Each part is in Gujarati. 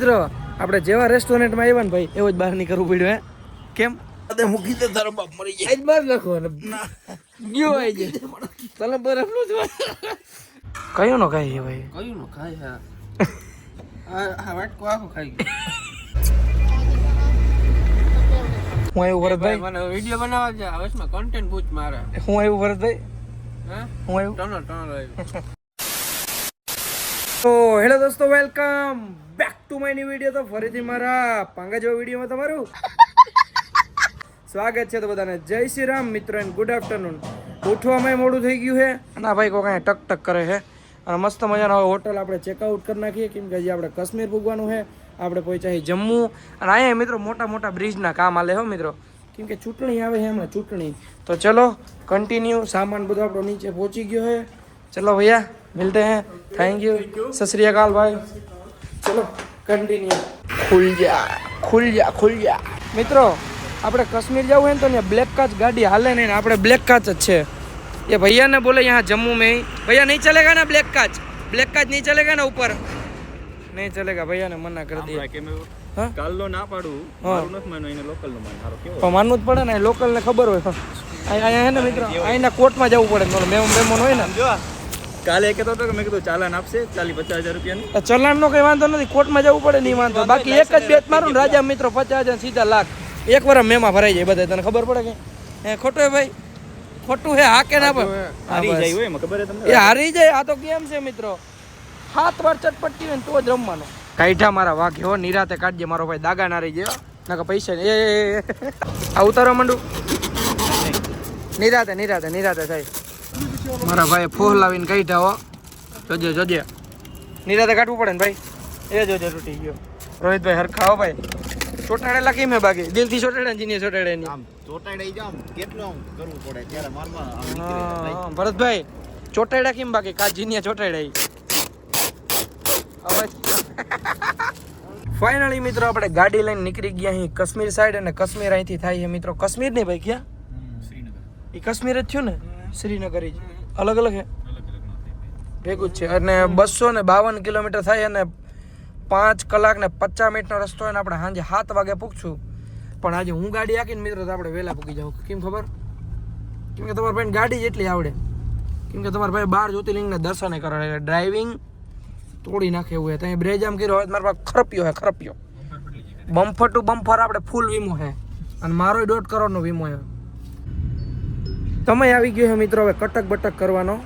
મિત્રો આપણે જેવા રેસ્ટોરન્ટમાં આવ્યા ને ભાઈ એવો જ બહાર નીકળવું પડ્યું. હે કેમ મૂકી દે તારો બાપ મરી જાય. આજ બહાર નાખો ને ગયો આઈ જાય તને બરફ નું કયું નો ખાઈ છે ભાઈ કયું નો ખાય આ વાટકો આખો ખાઈ ગયો. હું આવ્યું ભરતભાઈ મને વિડિયો બનાવવા છે આવશમાં કન્ટેન્ટ બૂચ મારે. હું આવ્યું ભરતભાઈ હા હું આવ્યું ટનલ આવ્યું. તો હેલો દોસ્તો, welcome back to my new video. તો ફરીથી મારા પાંગા જેવા વિડીયોમાં તમારું સ્વાગત છે. તો બધાને જય શ્રી રામ મિત્રો એન્ડ ગુડ આફ્ટરનૂન. ઉઠવામાં મોડું થઈ ગયું છે અને આ ભાઈ કોઈ કાંઈ ટક ટક કરે છે અને મસ્ત મજાનો હોટલ આપણે ચેકઆઉટ કરી નાખીએ કેમ કે હજી આપણે કાશ્મીર પૂગવાનું છે. આપણે પહોંચ્યા જમ્મુ અને અહીંયા મિત્રો મોટા મોટા બ્રિજના કામ આલે હો મિત્રો, કેમ કે ચૂંટણી આવે છે હમણાં ચૂંટણી. તો ચલો કન્ટિન્યુ, સામાન બધો આપણો નીચે પહોંચી ગયો છે. ચલો ભૈયા मिलते हैं, थैंक यू, सत श्री अकाल भाई. चलो कंटिन्यू. खुल जा મિત્રો. આપણે કાશ્મીર જવું है तो यहाँ ब्लैक काच गाड़ी हाले नहीं, આપણે ब्लैक काच જ છે. ये भैया ने बोले यहाँ जम्मू में ही भैया नहीं चलेगा ना ब्लैक काच नहीं चलेगा ना ऊपर नहीं चलेगा. भैया ने मना कर दिया. કાલનો ના પાડું મારું નથી માનો એને લોકલ નો માન હારો કેવો પણ માનવું જ પડે ને, લોકલ ને ખબર હોય. અહીંયા હે ને મિત્રો અહીંના કોર્ટમાં જવું પડે. મેમોન હોય ને કાલે કહેતો હતો કે મેં કીધું ચાલાન આપશે 40-50,000 રૂપિયાનું. ચલાણ નો કઈ વાંધો નથી, કોર્ટમાં જવું પડે નહીં વાંધો. બાકી એક જ બેટ મારું રાજા મિત્રો 50,000 સીધા લાખ એક વાર મેમાં ભરાઈ જાય બધા. તને ખબર પડે કે હે ખોટું હે ભાઈ? ખોટું હે હા કે ના? હારી જાય હોય એમાં ખબર હે તમને? એ હારી જાય. આ તો કેમ છે મિત્રો, 7 વાર ચટપટી હોય ને તો જ રમવાનો. કાઢ્યા મારા વાઘ હો, નિરાતે કાઢજે મારો ભાઈ, દાગા ના રહી જાય નાકા પૈસા એ આ ઉતારવા માંડું. નિરાતે થાય. મારા ભાઈ ફોહ લાવીને કાઢ્યા હો. જોજે નિરાતે કાઢવું પડે ને ભાઈ. એ જોજે તૂટી ગયો. રોહિતભાઈ હરખા હો ભાઈ. ચોટાડેલા કેમ હે બાકી? દિલથી ચોટાડે જીને ચોટાડે નહીં. આમ ચોટાડી જામ કેટલું આમ કરવું પડે ત્યારે મારમાં ભરતભાઈ ચોટાડ્યા કેમ બાકી? કા જીને ચોટાડ્યા. ફાઇનલી મિત્રો આપણે ગાડી લઈને નીકળી ગયા અહીં કાશ્મીર સાઈડ. અને કાશ્મીર અહીંથી થાય છે મિત્રો. કાશ્મીર નહીં ભાઈ, ક્યાં? શ્રીનગર. એ કાશ્મીર જ થયું ને? શ્રીનગર જ અલગ અલગ છે, ભેગું જ છે. અને 252 કિલોમીટર થાય અને 5 કલાક ને 50 મિનિટનો રસ્તો હોય ને આપણે સાંજે 7 વાગે પૂગશું. પણ આજે હું ગાડી હાકીને મિત્રો તો આપણે વહેલા પૂગી જાવ. કેમ ખબર? કેમ કે તમારા ભાઈને ગાડી જેટલી આવડે, કેમ કે તમારા ભાઈ 12 જ્યોતિર્લિંગના દર્શન કરે, ડ્રાઇવિંગ તોડી નાખે એવું. ત્યાં બ્રેજામ કર્યો હોય મારા પાસે ખરપ્યો બમ્ફર ટુ બમ્ફર આપણે ફૂલ વીમો છે અને મારો 1.5 કરોડનો વીમો છે. તમે આવી ગયો છે મિત્રો હવે કટક બટક કરવાનો.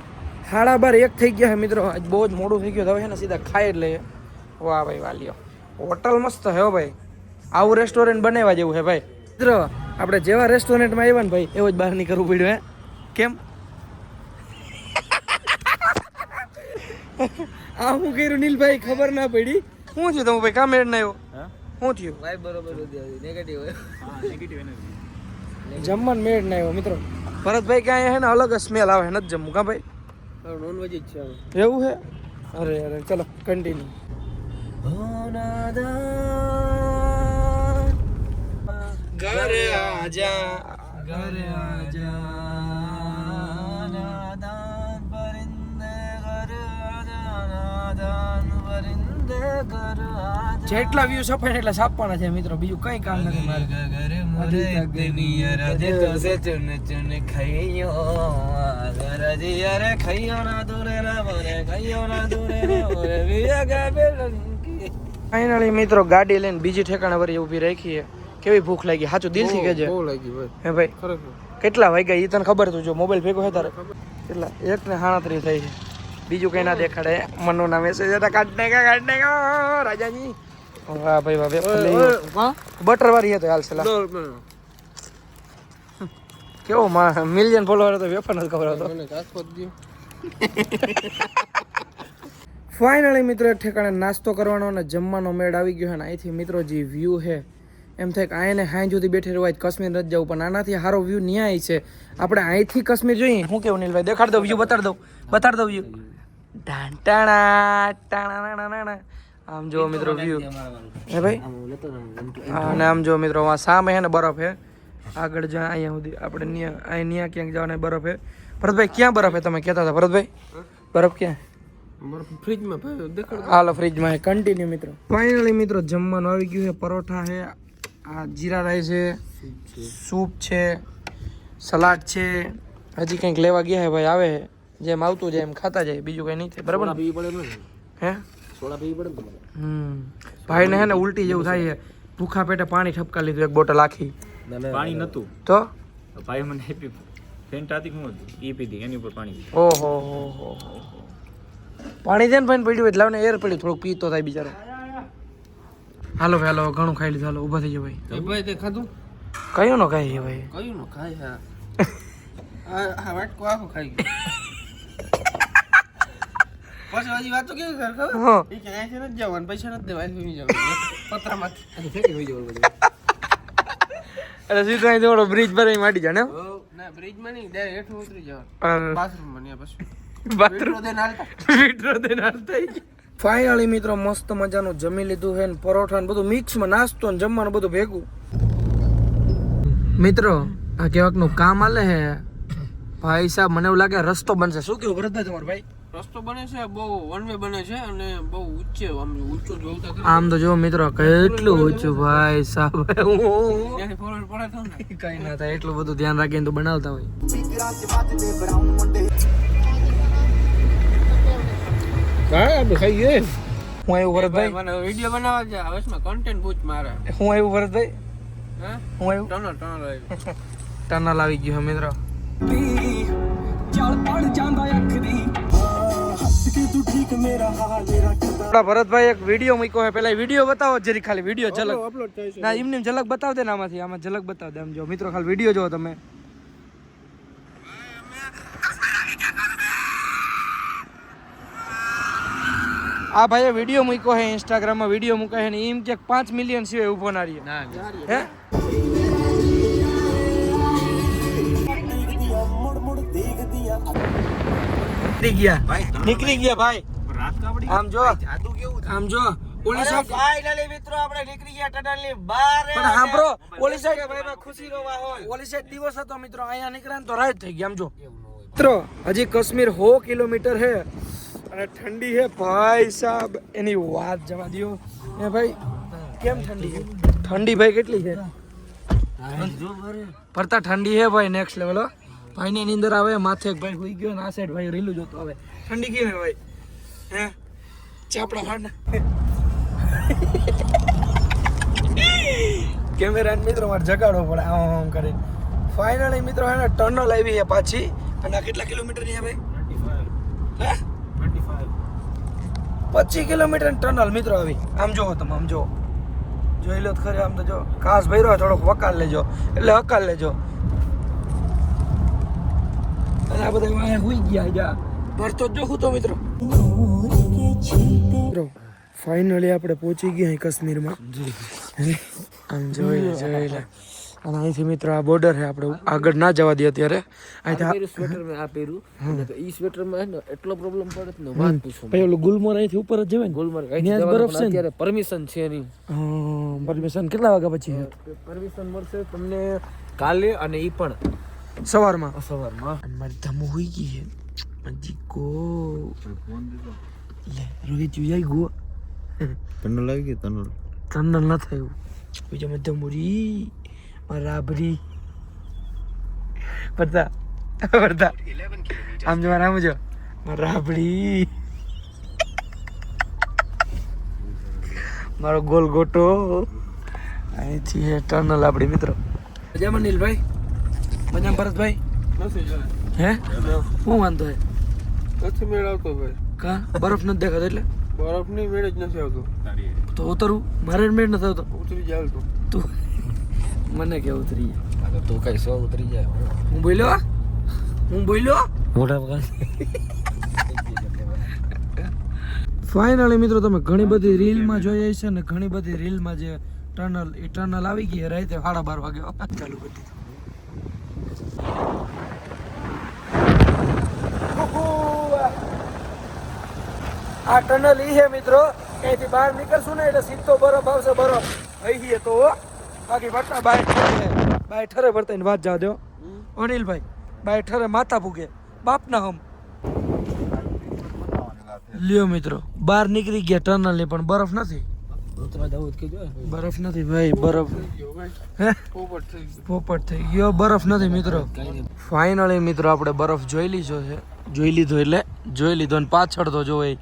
12:30 થઈ ગયા છે મિત્રો. આજ બહુ જ મોડું થઈ ગયું. હવે છે ને સીધા ખાઈ જ લઈએ. વાહ ભાઈ વાલીઓ, હોટલ મસ્ત છે હો ભાઈ. આવું રેસ્ટોરન્ટ બનાવવા જેવું છે ભાઈ. મિત્રો આપણે જેવા રેસ્ટોરન્ટમાં આવ્યા ને ભાઈ એવો જ બહાર નીકળવું પડ્યું. હે કેમ આ હું કર્યું નીલભાઈ ખબર ના પડી? શું થયું તમે ભાઈ? કામ મેળ ના આવ્યો? શું થયું ભાઈ? બરોબર નેગેટિવ જમવાનું મેળ ના આવ્યો મિત્રો. ભરતભાઈ ક્યાં હે ને અલગ સ્મેલ આવે, નથી જમવું કા ભાઈ? નોનવેજ જ છે એવું છે. અરે ચલો કન્ટિન્યુ. ઘરે આજા નાદાન પરિંદે ઘર આજા નાદાન પરિંદે ઘર આજા. જેટલા વ્યૂ છપાય એટલા છાપવાના છે મિત્રો, બીજું કઈ કામ નથી મારે. ફાઇનલી મિત્રો ગાડી લઈને બીજી ઠેકાણે વળી ઊભી રાખી. કેવી ભૂખ લાગી સાચું દિલથી કહેજે. બહુ લાગી ભાઈ. હે ભાઈ કેટલા વાગ્યા ઈ તને ખબર? તું જો મોબાઈલ ભેગો છે તારે કેટલા? 1:37 થઈ છે. બીજું કઈ ના દેખાડે. મનુ ના મેસેજ હતા કાઢને કા રાજાજી. વાહ ભાઈ વાહ. બટર વાળી હે તો હાલ સલા. કેવો મિલિયન ફોલોવર હતો, વેફર નથી ખબર હતો. ફાઇનલી મિત્રો ઠેકાણે નાસ્તો કરવાનો અને જમવાનો મેળ આવી ગયો છે. ને અહીંથી મિત્રો જે વ્યૂ છે એમ થાય કે આને હાઈ સુધી બેઠે રહેવાય, કાશ્મીર નથી જવું. પણ આનાથી સારો વ્યૂ ન્યાય છે. આપણે અહીંથી કાશ્મીર જોઈએ. શું કેવું નીલભાઈ? દેખાડ દઉં વ્યૂ, બતાડ દઉં વ્યૂ. ટાણા આમ જો મિત્રો વ્યૂ હે ભાઈ. અને આમ જો મિત્રો સામે હે ને બરફ હે. આગળ જ્યાં અહીંયા સુધી આપણે અહીંયા ક્યાંક જવાના બરફ હે. ભરતભાઈ ક્યાં બરફ હે તમે કહેતા હતા? ભરતભાઈ બરફ ક્યાં? ફ્રીજમાં દેખાડ હાલો ફ્રીજમાં કન્ટિન્યુ મિત્રો. ફાઇનલી મિત્રો જમવાનું આવી ગયું છે. પરોઠા છે, આ જીરા રાઈસ છે, સૂપ છે, સલાડ છે. હજી કંઈક લેવા ગયા છે ભાઈ, આવે છે. જેમ આવતું જાય એમ ખાતા જાય, બીજું કઈ નહીં થાય. બરાબર ને? પીવી પડે ને હે સોડા પીવી પડે ને તમારે ભાઈને હે ને ઉલટી જેવું થાય છે. ભૂખા પેટે પાણી ઠપકા લીધું એક બોટલ આખી. પાણી નતું તો ભાઈ મને આપી ફેન્ટ હતી હું ઈ પીધી એની ઉપર પાણી ઓહો હો પાણી છે ને ભાઈ પડ્યું એટલે લાવને એર પડ્યું થોડુંક પીતો થાય બિચારો. હાલો ભાઈ હાલો, ઘણું ખાઈ લીધું. હાલો ઊભા થઈ જાઓ ભાઈ. ભાઈ તે ખાધું કયું નો ખાઈ ભાઈ? કયું નો ખાય હા વાટકો આખો ખાઈ ગયો પછી હજી વાતો કેવી કર ખબર હા એ કે આથી નથી જવાનું પૈસા નથી દેવા આથી જવાનું પત્રામાંથી ફેંકી હોઈ જવાનું બધું એટલે સીધો અહીં થોડો બ્રિજ પર અહીં માટી જાણે ના બ્રિજમાં નહીં ડાયરેક્ટ હેઠું ઉતરી જવાનું બાથરૂમ બાથરૂમમાં ને પછી વિટ્રો દે નાલતા ફાઇનલી મિત્રો મસ્ત મજાનું જમી લીધું છે ને પરોઠા ને બધું મિક્સમાં નાસ્તો ને જમવાનું બધું ભેગું. મિત્રો આ કેવાકનું કામ આલે હે ભાઈ સાહેબ, મને એવું લાગે રસ્તો બનશે. શું કેવું ભરતભાઈ તમારો ભાઈ? રસ્તો બને છે બહુ વન વે બને છે અને બહુ ઊંચે આમ ઊંચું જોતા કરે આમ તો જો મિત્રો કેટલું ઊંચું ભાઈ સાહેબ. ત્યાંથી ફોરવર્ડ પડે તો ને કઈ ના થાય, એટલું બધું ધ્યાન રાખીને તો બનાવતા હોય. હા આપણે ખાઈ ગયે હું આવ્યું ભરતભાઈ? મને વિડિયો બનાવવા છે હવે કન્ટેન્ટ પૂછ મારે હું આવ્યું ભરતભાઈ? હા હું આવ્યું? ટનલ આવી ટનલ આવી ગયું છે મિત્રો. આપણા ભરતભાઈ એક વિડીયો મૂક્યો છે, પેલા વિડીયો બતાવો જરી, ખાલી વિડીયો ઝલક. અપલોડ થાય છે ના એમને ઝલક બતાવ દે ને આમાંથી, આમાં ઝલક બતાવ દે. આમ જો મિત્રો ખાલી વિડીયો જો તમે. આ ભાઈએ વિડીયો મૂક્યો છે ઇન્સ્ટાગ્રામમાં, વિડીયો મૂકે છે ને એમ કે 5 મિલિયન સિવાય ઉભો ના રહીએ. ના હે નીકળી ગયા ભાઈ. રાત કાપડી આમ જો જાદુ કેવું આમ જો ઓલી સાઈડ ફાઇનલી મિત્રો આપણે નીકળી ગયા ટનલની બહાર પણ સાંભળો, ઓલી સાઈડ ભાઈ ખુશીનો માહોલ. ઓલી સાઈડ દિવસ હતો મિત્રો, અહીંયા નીકળ્યા ને તો રાત થઈ ગઈ. આમ જો મિત્રો હજી કાશ્મીર 100 કિલોમીટર છે અને ઠંડી છે ભાઈ સાહેબ, એની વાત જવા દો. એ ભાઈ કેમ ઠંડી છે? ઠંડી ભાઈ કેટલી છે? પડતા ઠંડી છે ભાઈ નેક્સ્ટ લેવલ. ભાઈ ની નીંદર આવે, માથે એક ભાઈ હોઈ ગયો ને આ સાઈડ ભાઈ રીલું જોતો આવે. ઠંડી કેવી છે ભાઈ? હે ચાપડા ફાડ કેમેરા મિત્રો મારે જગાડવો પડે આમ કરીને. ફાઇનલી મિત્રો હે ને ટનલ આવી છે પાછી. અને આ કેટલા કિલોમીટર ની છે ભાઈ? 25 કિલોમીટર ટનલ મિત્રો આવી. આમ જોવો તમે, આમ જો જોઈ લો ખરે. આમ તો જો કાસ ભર્યો, થોડોક વકાલ લેજો એટલે હકાલ લેજો. અને આ બધા વાયા હુઈ ગયા જા ભરતો જો હું તો મિત્રો. ફાઇનલી આપણે પહોંચી ગયા અહીં કાશ્મીરમાં. આમ જોઈ લે અને અહીંથી મિત્રો આ બોર્ડર છે, આપણે આગળ ના જવા દે અત્યારે. અહીંથી સ્વેટર મેં આ પહેર્યું ઈ સ્વેટર માં એટલો પ્રોબ્લેમ પડે ને વાત પૂછો ભાઈ ઓલું ગુલમોર અહીંથી ઉપર જ જવાય ને. ગુલમર્ગ ત્યાં જ બરફ છે ને? અત્યારે પરમિશન છે નહીં. હા પરમિશન કેટલા વાગ્યા પછી છે? પરમિશન મળશે તમને કાલે અને ઈ પણ સવારમાં. સવારમાં. અને મારી ધમો હોઈ ગઈ છે હજી કો લે રોહિત જઈ ગો ટનલ આવી ગઈ ટનલ ટનલ ન થયું બીજો મધ્યમ મુરી રાબરી પડતા પડતા આમ જો આમ જો રાબડી મારો ગોલ ગોટો અહીંથી એ ટનલ આપણી મિત્રો. મજામાં નીલભાઈ? મજામાં ભરતભાઈ? નથી જવા હે શું વાંધો હે? નથી મેળ આવતો ભાઈ. કા બરફ નથી દેખાતો એટલે? બરફની મેળ જ નથી આવતો. તો ઉતરવું મારે મેળ નથી આવતો. ઉતરી જાય તો તું મને કે ઉતરી જાય. તું કઈ સો ઉતરી જાય. હું બોલ્યો મોટા પગાર. ફાઇનલી મિત્રો તમે ઘણી બધી રીલમાં જોઈ છે ને ઘણી બધી રીલમાં જે ટનલ એ ટનલ આવી ગઈ રાતે 12:30 વાગે ચાલુ કરી દીધું. આ ટનલ ઈ છે મિત્રો, અહીંથી બહાર નીકળશું ને એટલે સીધો બરફ આવશે. બરફ અહીં તો બાકી ભરતા બાય ઠરે ભરતા વાત જવા દો અનિલભાઈ. બાય ઠરે માથા ભૂગે બાપના હમ લ્યો મિત્રો બહાર નીકળી ગયા ટનલ ની પણ બરફ નથી બરફ નથી ભાઈ બરફ હે પોપટ થઈ ગયો બરફ નથી મિત્રો ફાઇનલી મિત્રો આપણે બરફ જોઈ લીધો એટલે જોઈ લીધો અને પાછળ તો જોઈ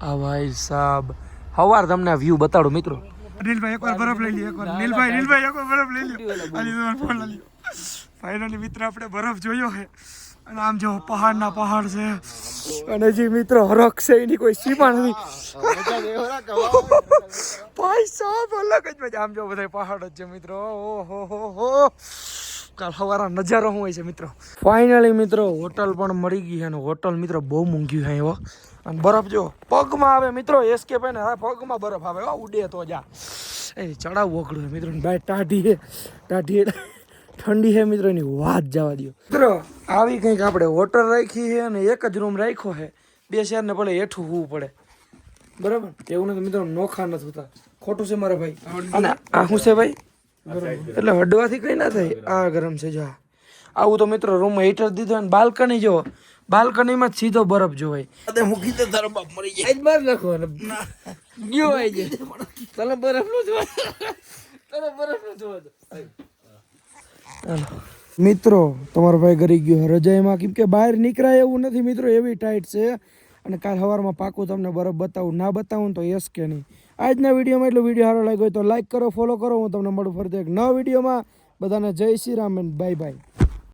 આ ભાઈ સાહેબ હવાર તમને આ વ્યૂ બતાડો મિત્રો નીલભાઈ એકવાર બરફ લઈ લ્યો એકવાર નીલભાઈ એકવાર બરફ લઈ લ્યો આલી તમારો ફોન લઈ લ્યો ફાઇનલી મિત્રો આપણે બરફ જોયો છે અને આમ જો પહાડના પહાડ છે અને જે મિત્રો હરખ છે એની કોઈ સીમા નથી ભાઈ સાહેબ અલગ જ મજા આમ જો બધા પહાડ જ છે મિત્રો ઓહો હો કાલ સવારે નજારો શું હોય છે મિત્રો ફાઇનલી મિત્રો હોટલ પણ મળી ગઈ છે અને હોટલ મિત્રો બહુ મોંઘી છે એવો અને બરફ જો પગમાં આવે મિત્રો એસ્કેપ ને હવે પગમાં બરફ આવે ઉડે તો જા એ ચડાવવું અઘડું મિત્રો બાય ટાઢી ઠંડી છે મિત્રો એની વાત જવા દો મિત્રો આવી કંઈક આપણે હોટલ રાખી છે અને એક જ રૂમ રાખ્યો છે બે શેર ને ભલે હેઠું હોવું પડે બરાબર એવું નથી મિત્રો નોખા નથી હોતા ખોટું છે મારા ભાઈ અને આ શું છે ભાઈ એટલે હડવાથી કઈ ના થાય આ ગરમ છે જા આવું તો મિત્રો રૂમમાં હીટર દીધું અને બાલ્કની જો બાલ્કનીમાં જ સીધો બરફ જોવાય મૂકી દે તારો બાપ મરી જાય બહાર નાખો ગયો આવી જાય તને બરફ નો જોવા મિત્રો તમારો ભાઈ ઘરે ગયો રજાઈમાં કેમ કે બહાર નીકળાય એવું નથી મિત્રો એવી ટાઈટ છે અને કાલ સવારમાં પાકું તમને બરફ બતાવું ના બતાવું તો યસ કે નહીં આજના વિડીયોમાં એટલો વિડીયો સારો લાગ્યો હોય તો લાઈક કરો ફોલો કરો હું તમને મળું ફરીથી એક નવા વિડીયોમાં બધાને જય Shri Ram and bye bye